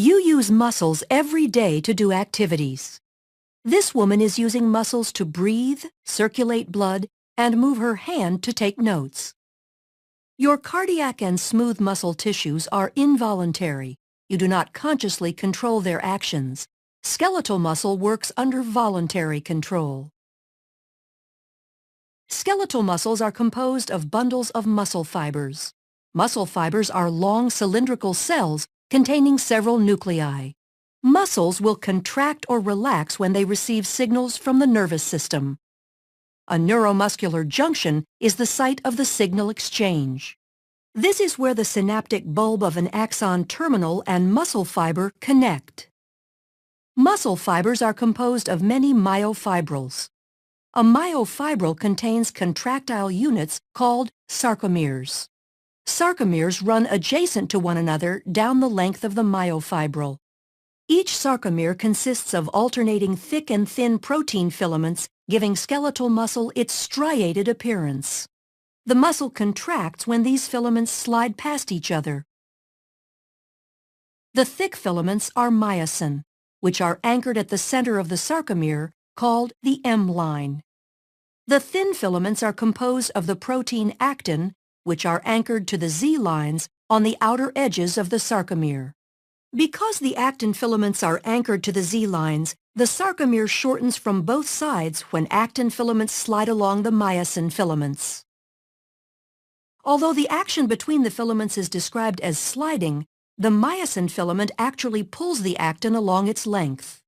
You use muscles every day to do activities. This woman is using muscles to breathe, circulate blood, and move her hand to take notes. Your cardiac and smooth muscle tissues are involuntary. You do not consciously control their actions. Skeletal muscle works under voluntary control. Skeletal muscles are composed of bundles of muscle fibers. Muscle fibers are long cylindrical cells containing several nuclei. Muscles will contract or relax when they receive signals from the nervous system. A neuromuscular junction is the site of the signal exchange. This is where the synaptic bulb of an axon terminal and muscle fiber connect. Muscle fibers are composed of many myofibrils. A myofibril contains contractile units called sarcomeres. Sarcomeres run adjacent to one another down the length of the myofibril. Each sarcomere consists of alternating thick and thin protein filaments, giving skeletal muscle its striated appearance. The muscle contracts when these filaments slide past each other. The thick filaments are myosin, which are anchored at the center of the sarcomere, called the M-line. The thin filaments are composed of the protein actin, which are anchored to the Z-lines on the outer edges of the sarcomere. Because the actin filaments are anchored to the Z-lines, the sarcomere shortens from both sides when actin filaments slide along the myosin filaments. Although the action between the filaments is described as sliding, the myosin filament actually pulls the actin along its length.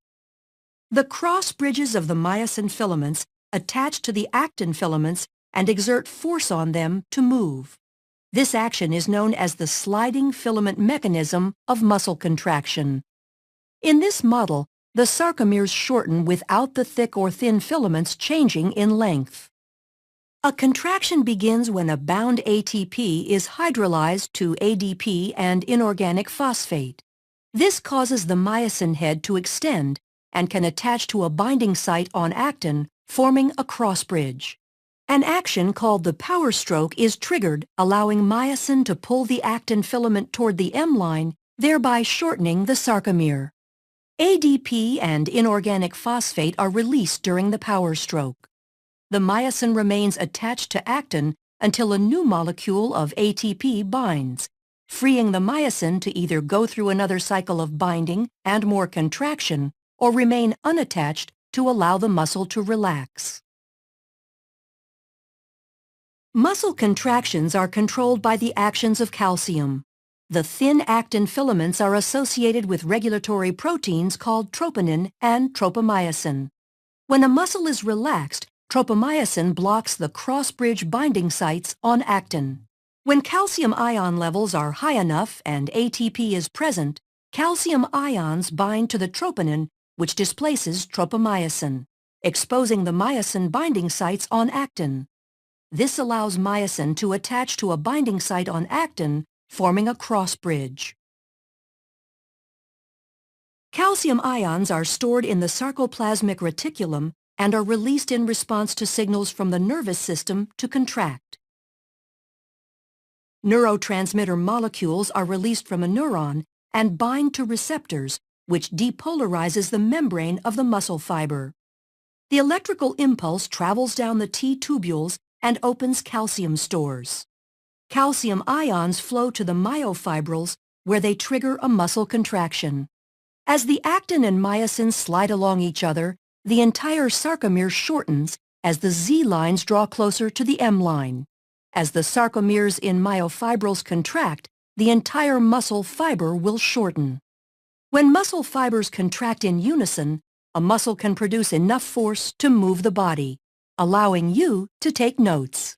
The cross bridges of the myosin filaments attach to the actin filaments and exert force on them to move. This action is known as the sliding filament mechanism of muscle contraction. In this model, the sarcomeres shorten without the thick or thin filaments changing in length. A contraction begins when a bound ATP is hydrolyzed to ADP and inorganic phosphate. This causes the myosin head to extend and can attach to a binding site on actin, forming a cross bridge. An action called the power stroke is triggered, allowing myosin to pull the actin filament toward the M-line, thereby shortening the sarcomere. ADP and inorganic phosphate are released during the power stroke. The myosin remains attached to actin until a new molecule of ATP binds, freeing the myosin to either go through another cycle of binding and more contraction or remain unattached to allow the muscle to relax. Muscle contractions are controlled by the actions of calcium. The thin actin filaments are associated with regulatory proteins called troponin and tropomyosin. When a muscle is relaxed, tropomyosin blocks the cross-bridge binding sites on actin. When calcium ion levels are high enough and ATP is present, calcium ions bind to the troponin, which displaces tropomyosin, exposing the myosin binding sites on actin. This allows myosin to attach to a binding site on actin, forming a cross bridge. Calcium ions are stored in the sarcoplasmic reticulum and are released in response to signals from the nervous system to contract. Neurotransmitter molecules are released from a neuron and bind to receptors, which depolarizes the membrane of the muscle fiber. The electrical impulse travels down the T-tubules and opens calcium stores. Calcium ions flow to the myofibrils, where they trigger a muscle contraction. As the actin and myosin slide along each other, the entire sarcomere shortens as the Z-lines draw closer to the M-line. As the sarcomeres in myofibrils contract, the entire muscle fiber will shorten. When muscle fibers contract in unison, a muscle can produce enough force to move the body, allowing you to take notes.